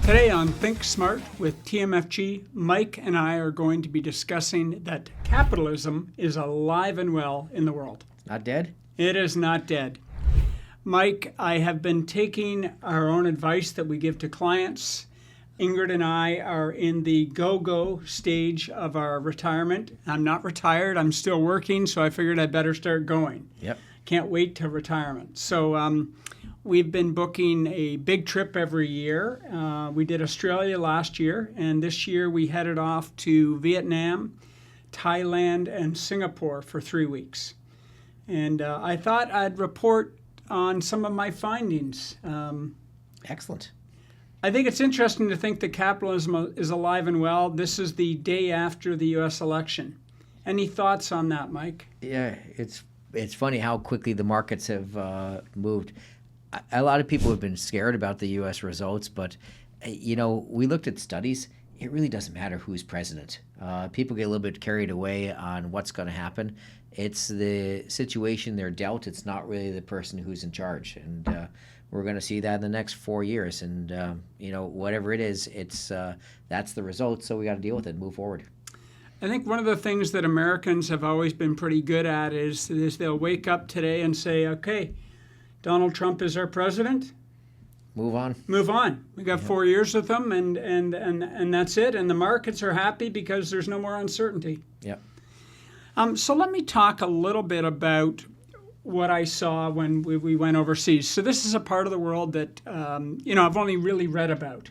Today on Think Smart with TMFG, Mike and I are going to be discussing that capitalism is alive and well in the world. Not dead? It is not dead. Mike, I have been taking our own advice that we give to clients. Ingrid and I are in the go-go stage of our retirement. I'm not retired. I'm still working, so I figured I'd better start going. Yep. Can't wait to retirement. So we've been booking a big trip every year. We did Australia last year, and this year we headed off to Vietnam, Thailand, and Singapore for 3 weeks. And I thought I'd report on some of my findings. Excellent. I think it's interesting to think that capitalism is alive and well. This is the day after the U.S. election. Any thoughts on that, Mike? Yeah, it's funny how quickly the markets have moved. A lot of people have been scared about the U.S. results, but, we looked at studies. It really doesn't matter who's president. People get a little bit carried away on what's going to happen. It's the situation they're dealt. It's not really the person who's in charge. And we're going to see that in the next 4 years. And, whatever it is, that's the result. So we got to deal with it and move forward. I think one of the things that Americans have always been pretty good at is they'll wake up today and say, okay, Donald Trump is our president. Move on. Move on. We got 4 years with him, and that's it. And the markets are happy because there's no more uncertainty. Yep. So let me talk a little bit about what I saw when we went overseas. So this is a part of the world that, I've only really read about.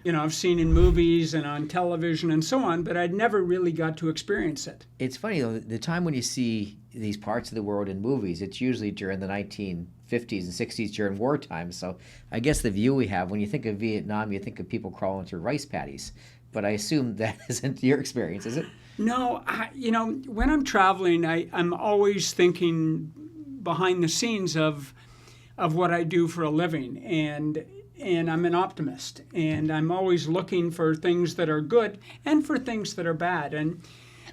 I've seen in movies and on television and so on, but I'd never really got to experience it. It's funny, though, the time when you see these parts of the world in movies, it's usually during the 1950s and 60s during wartime. So I guess the view we have, when you think of Vietnam, you think of people crawling through rice paddies. But I assume that isn't your experience, is it? No, when I'm traveling, I'm always thinking behind the scenes of what I do for a living. And I'm an optimist, and I'm always looking for things that are good and for things that are bad. And,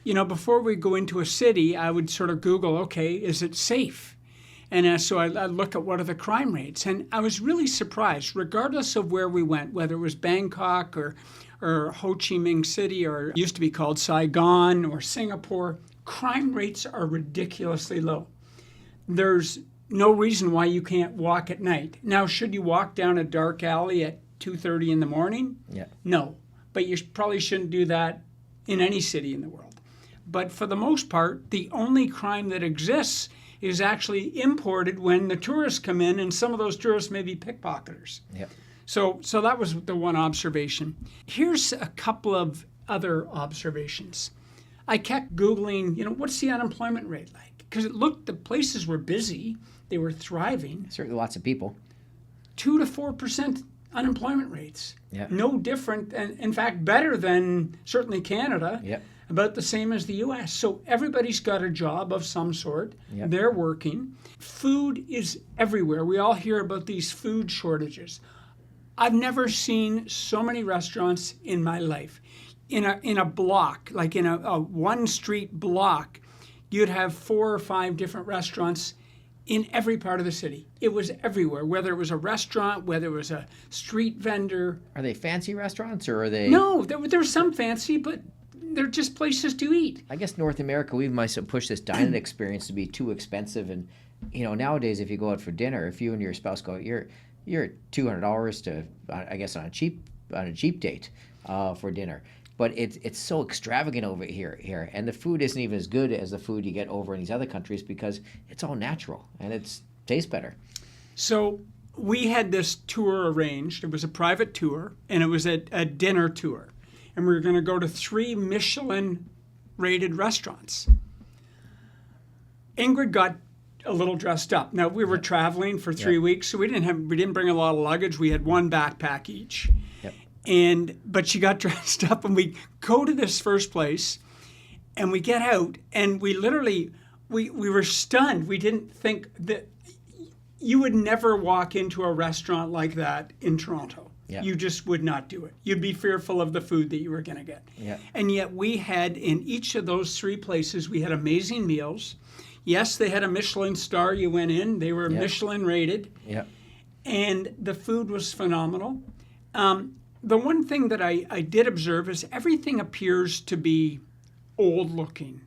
before we go into a city, I would sort of Google, okay, is it safe? And so I look at what are the crime rates. And I was really surprised, regardless of where we went, whether it was Bangkok or Ho Chi Minh City, or it used to be called Saigon or Singapore, crime rates are ridiculously low. There's no reason why you can't walk at night. Now, should you walk down a dark alley at 2:30 in the morning? Yeah. No, but you probably shouldn't do that in any city in the world. But for the most part, the only crime that exists is actually imported when the tourists come in, and some of those tourists may be pickpocketers. Yeah. So that was the one observation. Here's a couple of other observations. I kept Googling, what's the unemployment rate like? Because it looked, the places were busy. They were thriving. Certainly lots of people. 2 to 4% unemployment rates. Yeah. No different, and in fact, better than certainly Canada. Yep. About the same as the U.S. So everybody's got a job of some sort. Yep. They're working. Food is everywhere. We all hear about these food shortages. I've never seen so many restaurants in my life. In a block, like in a one street block, you'd have 4 or 5 different restaurants in every part of the city. It was everywhere, whether it was a restaurant, whether it was a street vendor. Are they fancy restaurants, or are they? No, there's some fancy, but they're just places to eat. I guess North America, we might push this dining experience to be too expensive. And, nowadays, if you go out for dinner, if you and your spouse go, you're $200 to, I guess, on a cheap date for dinner. But it's so extravagant over here, and the food isn't even as good as the food you get over in these other countries because it's all natural and it tastes better. So we had this tour arranged. It was a private tour, and it was a dinner tour, and we were going to go to 3 Michelin-rated restaurants. Ingrid got a little dressed up. Now we were traveling for 3 weeks, so we didn't bring a lot of luggage. We had 1 backpack each. Yep. But she got dressed up, and we go to this first place, and we get out, and we literally, we were stunned. We didn't think that you would never walk into a restaurant like that in Toronto. Yeah. You just would not do it. You'd be fearful of the food that you were going to get. Yeah. And yet we had, in each of those 3 places, we had amazing meals. Yes, they had a Michelin star. You went in. They were Michelin rated. Yeah. And the food was phenomenal. The one thing that I did observe is everything appears to be old looking.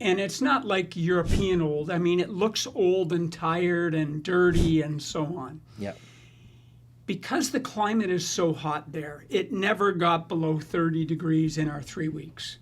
And it's not like European old. I mean, it looks old and tired and dirty and so on. Yep. Because the climate is so hot there, it never got below 30 degrees in our 3 weeks.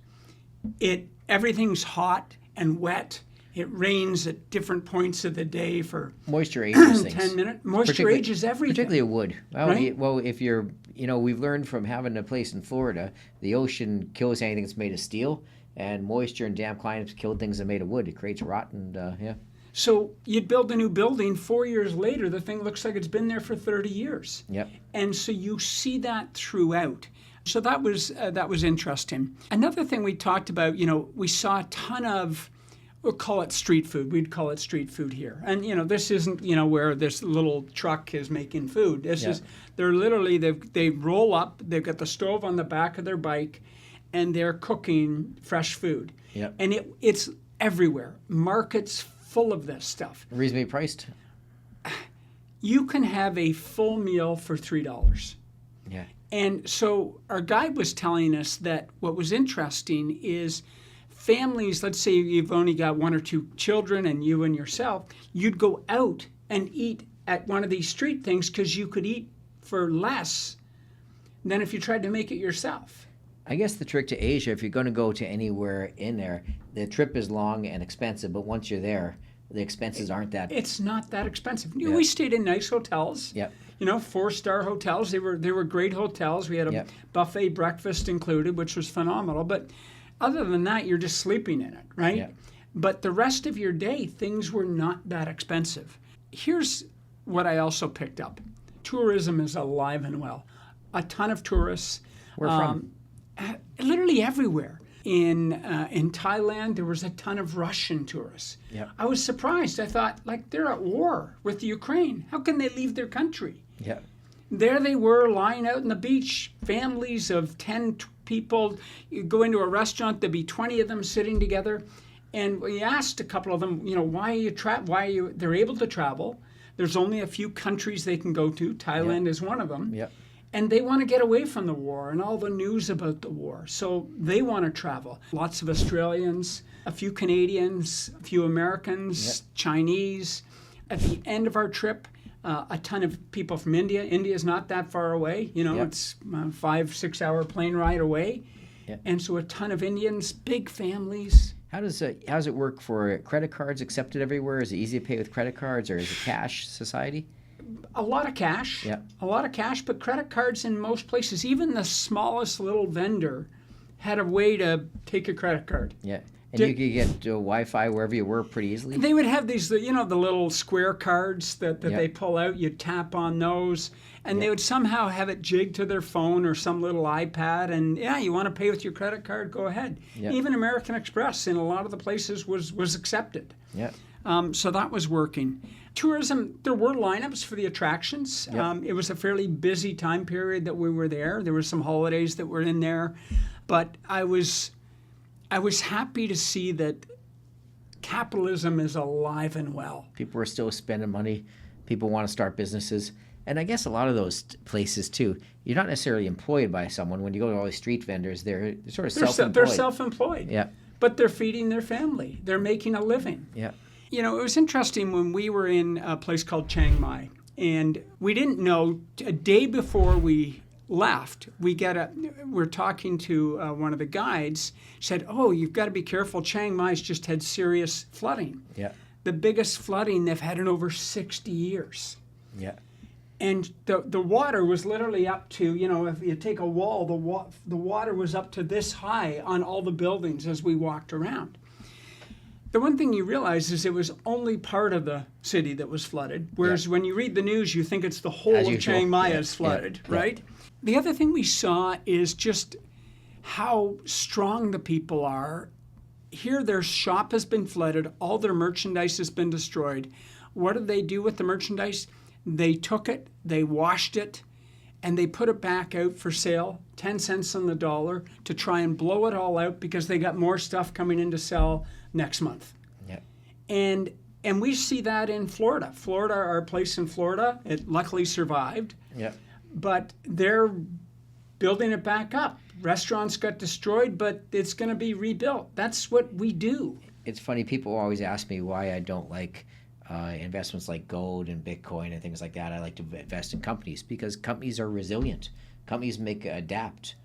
Everything's hot and wet. It rains at different points of the day for moisture ages things. 10 minutes. Moisture ages everything. Particularly wood. Well, right? If you're, we've learned from having a place in Florida, the ocean kills anything that's made of steel, and moisture and damp climates kill things that are made of wood. It creates rot and, yeah. So you'd build a new building, 4 years later, the thing looks like it's been there for 30 years. Yep. And so you see that throughout. So that was interesting. Another thing we talked about, we saw a ton of, we'll call it street food. We'd call it street food here. And, this isn't, where this little truck is making food. This is, they're literally, they roll up, they've got the stove on the back of their bike, and they're cooking fresh food. Yep. And it's everywhere. Markets full of this stuff. Reasonably priced. You can have a full meal for $3. Yeah. And so our guide was telling us that what was interesting is families, let's say you've only got 1 or 2 children and you and yourself, you'd go out and eat at one of these street things because you could eat for less than if you tried to make it yourself. I guess the trick to Asia, if you're going to go to anywhere in there, the trip is long and expensive, but once you're there, the expenses aren't that. It's not that expensive. Yeah. We stayed in nice hotels. Yep. 4-star hotels. They were great hotels. We had a buffet breakfast included, which was phenomenal. But other than that, you're just sleeping in it, right? Yep. But the rest of your day, things were not that expensive. Here's what I also picked up. Tourism is alive and well. A ton of tourists. Where from? Literally everywhere. In Thailand, there was a ton of Russian tourists. Yep. I was surprised. I thought, they're at war with the Ukraine. How can they leave their country? Yeah. There they were lying out on the beach, families of 10 people. You go into a restaurant, there'd be 20 of them sitting together. And we asked a couple of them, why are you, they're able to travel. There's only a few countries they can go to. Thailand is one of them. Yep. And they want to get away from the war and all the news about the war. So they want to travel. Lots of Australians, a few Canadians, a few Americans, Chinese. At the end of our trip, a ton of people from India. India is not that far away. It's a 5-6 hour plane ride away. Yep. And so a ton of Indians, big families. How's it work for credit cards accepted everywhere? Is it easy to pay with credit cards, or is it cash society? A lot of cash. Yeah. A lot of cash, but credit cards in most places. Even the smallest little vendor had a way to take a credit card. Yeah. And you could get Wi-Fi wherever you were pretty easily? They would have these, the little square cards that they pull out. You tap on those, and they would somehow have it jigged to their phone or some little iPad. And, you want to pay with your credit card? Go ahead. Yep. Even American Express in a lot of the places was accepted. Yeah. So that was working. Tourism, there were lineups for the attractions. Yep. It was a fairly busy time period that we were there. There were some holidays that were in there. But I was happy to see that capitalism is alive and well. People are still spending money. People want to start businesses. And I guess a lot of those places, too, you're not necessarily employed by someone. When you go to all these street vendors, they're sort of self-employed. They're self-employed. Yeah. But they're feeding their family. They're making a living. Yeah. It was interesting when we were in a place called Chiang Mai, and we didn't know, a day before we left, we're talking to one of the guides, said, "Oh, you've got to be careful. Chiang Mai's just had serious flooding. Yeah. The biggest flooding they've had in over 60 years. Yeah. And the water was literally up to, if you take a wall, the water was up to this high on all the buildings as we walked around. The one thing you realize is it was only part of the city that was flooded, whereas when you read the news, you think it's the whole As of usual. Chiang Mai is flooded, Yeah. right? The other thing we saw is just how strong the people are. Here, their shop has been flooded. All their merchandise has been destroyed. What did they do with the merchandise? They took it, they washed it, and they put it back out for sale, 10 cents on the dollar, to try and blow it all out because they got more stuff coming in to sell next month. Yeah. And we see that in Florida. Florida, our place in Florida, it luckily survived. Yeah. But they're building it back up. Restaurants got destroyed, but it's going to be rebuilt. That's what we do. It's funny, people always ask me why I don't like investments like gold and Bitcoin and things like that. I like to invest in companies because companies are resilient. Companies adapt.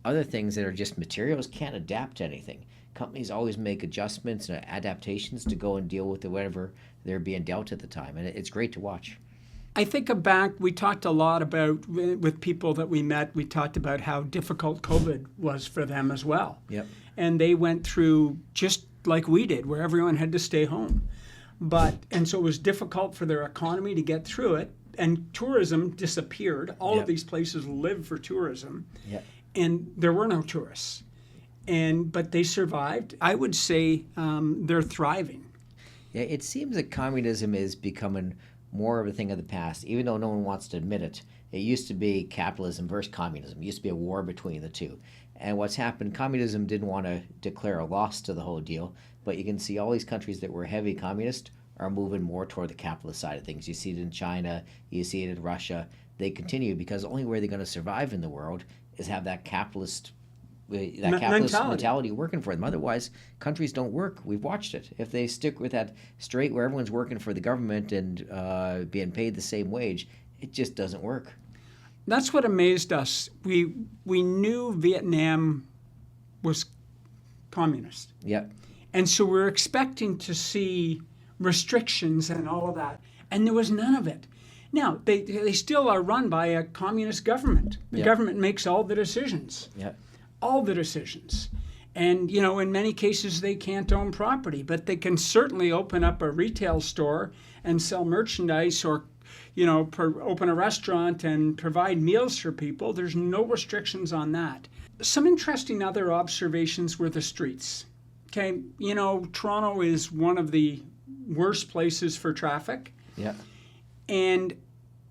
Other things that are just materials can't adapt to anything. Companies always make adjustments and adaptations to go and deal with whatever they're being dealt at the time, and it's great to watch. I think back, we talked a lot about, with people that we met, we talked about how difficult COVID was for them as well. Yep. And they went through just like we did, where everyone had to stay home. And so it was difficult for their economy to get through it, and tourism disappeared. All of these places live for tourism, and there were no tourists. But they survived. I would say they're thriving. Yeah, it seems that communism is becoming more of a thing of the past, even though no one wants to admit it. It used to be capitalism versus communism. It used to be a war between the two. And what's happened, communism didn't want to declare a loss to the whole deal, but you can see all these countries that were heavy communist are moving more toward the capitalist side of things. You see it in China, you see it in Russia. They continue because the only way they're going to survive in the world is have that capitalist mentality working for them. Otherwise, countries don't work. We've watched it. If they stick with that straight where everyone's working for the government and being paid the same wage, it just doesn't work. That's what amazed us. We knew Vietnam was communist. Yep. And so we're expecting to see restrictions and all of that. And there was none of it. Now, they still are run by a communist government. The government makes all the decisions. Yep. All the decisions. And, in many cases, they can't own property, but they can certainly open up a retail store and sell merchandise or, open a restaurant and provide meals for people. There's no restrictions on that. Some interesting other observations were the streets. Okay, Toronto is one of the worst places for traffic. Yeah. And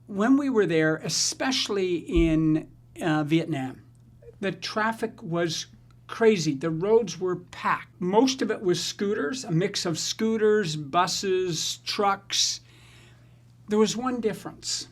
when we were there, especially in Vietnam, the traffic was crazy. The roads were packed. Most of it was scooters, a mix of scooters, buses, trucks. There was one difference,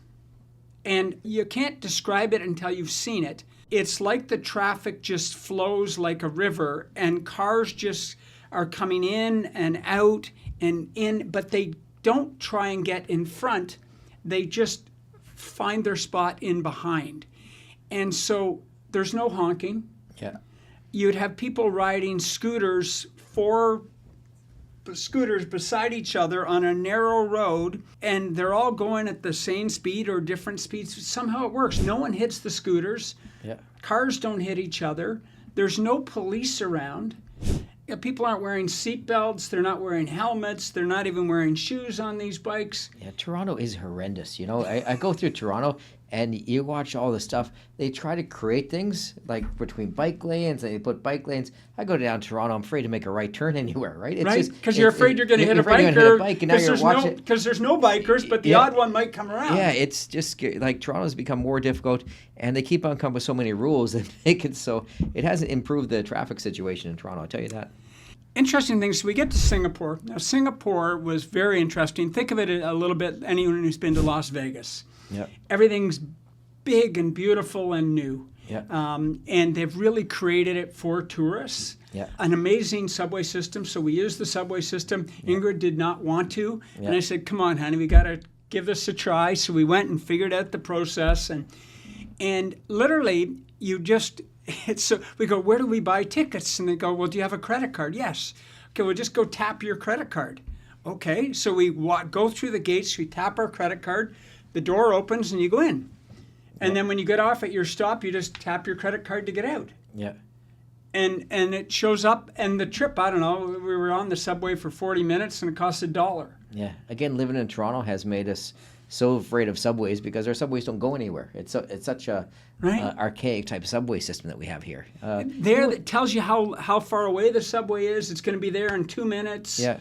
and you can't describe it until you've seen it. It's like the traffic just flows like a river, and cars just are coming in and out and in, but they don't try and get in front. They just find their spot in behind. And so there's no honking. Yeah. You'd have people riding scooters, 4 scooters beside each other on a narrow road, and they're all going at the same speed or different speeds. Somehow it works. No one hits the scooters. Yeah. Cars don't hit each other. There's no police around. People aren't wearing seat belts. They're not wearing helmets. They're not even wearing shoes on these bikes. Yeah, Toronto is horrendous. I go through Toronto and you watch all the stuff. They try to create things like between bike lanes, and they put bike lanes. I go down Toronto, I'm afraid to make a right turn anywhere, right? It's right, because you're afraid you're going to hit a biker, because there's no bikers, but the odd one might come around. Yeah, it's just like Toronto's become more difficult, and they keep on coming with so many rules that make it so it hasn't improved the traffic situation in Toronto, I'll tell you that. Interesting things. We get to Singapore. Now, Singapore was very interesting. Think of it a little bit, anyone who's been to Las Vegas. Yeah. Everything's big and beautiful and new. Yeah. And they've really created it for tourists. Yeah. An amazing subway system. So we used the subway system. Yeah. Ingrid did not want to. Yeah. And I said, come on, honey, we got to give this a try. So we went and figured out the process. And literally, so we go, where do we buy tickets? And they go, well, do you have a credit card? Yes. Okay, well, just go tap your credit card. Okay, so we go through the gates, we tap our credit card, the door opens, and you go in. And then when you get off at your stop, you just tap your credit card to get out. Yeah. And it shows up, and the trip, I don't know, we were on the subway for 40 minutes, and it cost $1. Yeah. Again, living in Toronto has made us so afraid of subways because our subways don't go anywhere. It's such a archaic type of subway system that we have here. That tells you how far away the subway is. It's going to be there in 2 minutes. Yeah.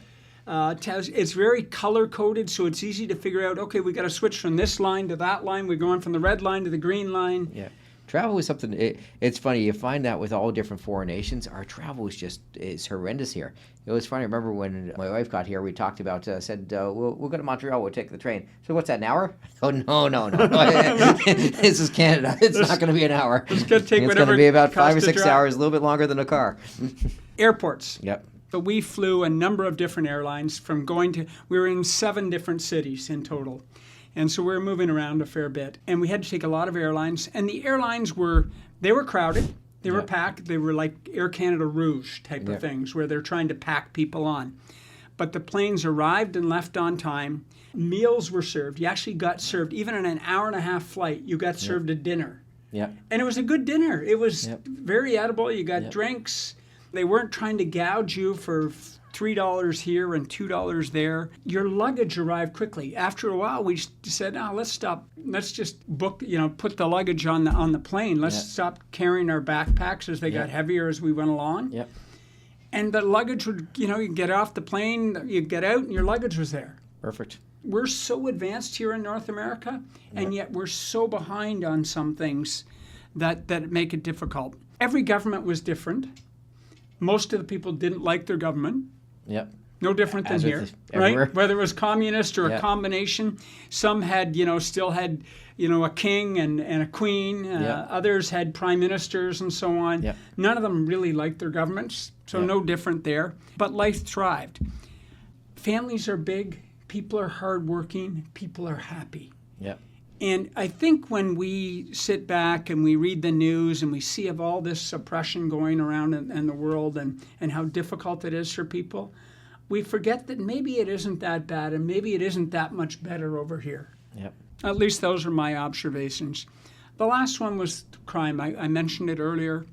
It's very color-coded, so it's easy to figure out, okay, we got to switch from this line to that line. We're going from the red line to the green line. Yeah. Travel is something. It's funny. You find that with all different foreign nations, our travel is horrendous here. It was funny. I remember when my wife got here, we talked about. Said we'll go to Montreal. We'll take the train. So what's that, an hour? Oh no. This is Canada. It's not going to be an hour. It's going to take It's whatever going to be about it 5 or costs to 6 drive. hours, a little bit longer than a car. Airports. Yep. So we flew a number of different airlines we were in 7 different cities in total. And so we were moving around a fair bit. And we had to take a lot of airlines. And the airlines were crowded. They were packed. They were like Air Canada Rouge type of things where they're trying to pack people on. But the planes arrived and left on time. Meals were served. You actually got served, even on an hour and a half flight, you got served a dinner. Yeah. And it was a good dinner. It was very edible. You got drinks. They weren't trying to gouge you for $3 here and $2 there. Your luggage arrived quickly. After a while, we said, let's stop. Let's just book, put the luggage on the plane. Let's stop carrying our backpacks as they got heavier as we went along. Yep. And the luggage would, you get off the plane, you get out, and your luggage was there. Perfect. We're so advanced here in North America, and yet we're so behind on some things that make it difficult. Every government was different. Most of the people didn't like their government. Yep. No different than As with here, everywhere. right? Whether it was communist or a combination. Some had, still had, a king and a queen. Others had prime ministers and so on. Yep. None of them really liked their governments, so no different there. But life thrived. Families are big. People are hardworking. People are happy. Yep. And I think when we sit back and we read the news and we see of all this oppression going around in the world and how difficult it is for people, we forget that maybe it isn't that bad and maybe it isn't that much better over here. Yep. At least those are my observations. The last one was crime. I mentioned it earlier.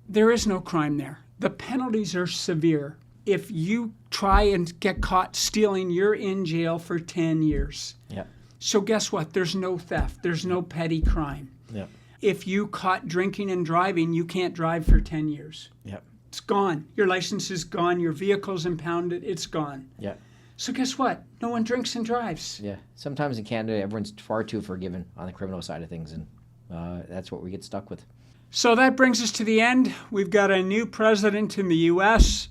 There is no crime there. The penalties are severe. If you try and get caught stealing, you're in jail for 10 years. Yep. So guess what? There's no theft. There's no petty crime. Yep. If you caught drinking and driving, you can't drive for 10 years. Yep. It's gone. Your license is gone. Your vehicle's impounded. It's gone. Yep. So guess what? No one drinks and drives. Yeah. Sometimes in Canada, everyone's far too forgiving on the criminal side of things, and that's what we get stuck with. So that brings us to the end. We've got a new president in the U.S.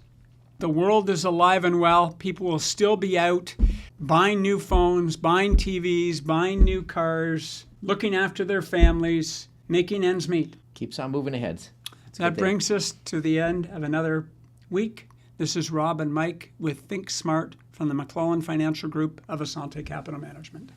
The world is alive and well. People will still be out buying new phones, buying TVs, buying new cars, looking after their families, making ends meet. Keeps on moving ahead. That brings us to the end of another week. This is Rob and Mike with Think Smart from the McClelland Financial Group of Assante Capital Management.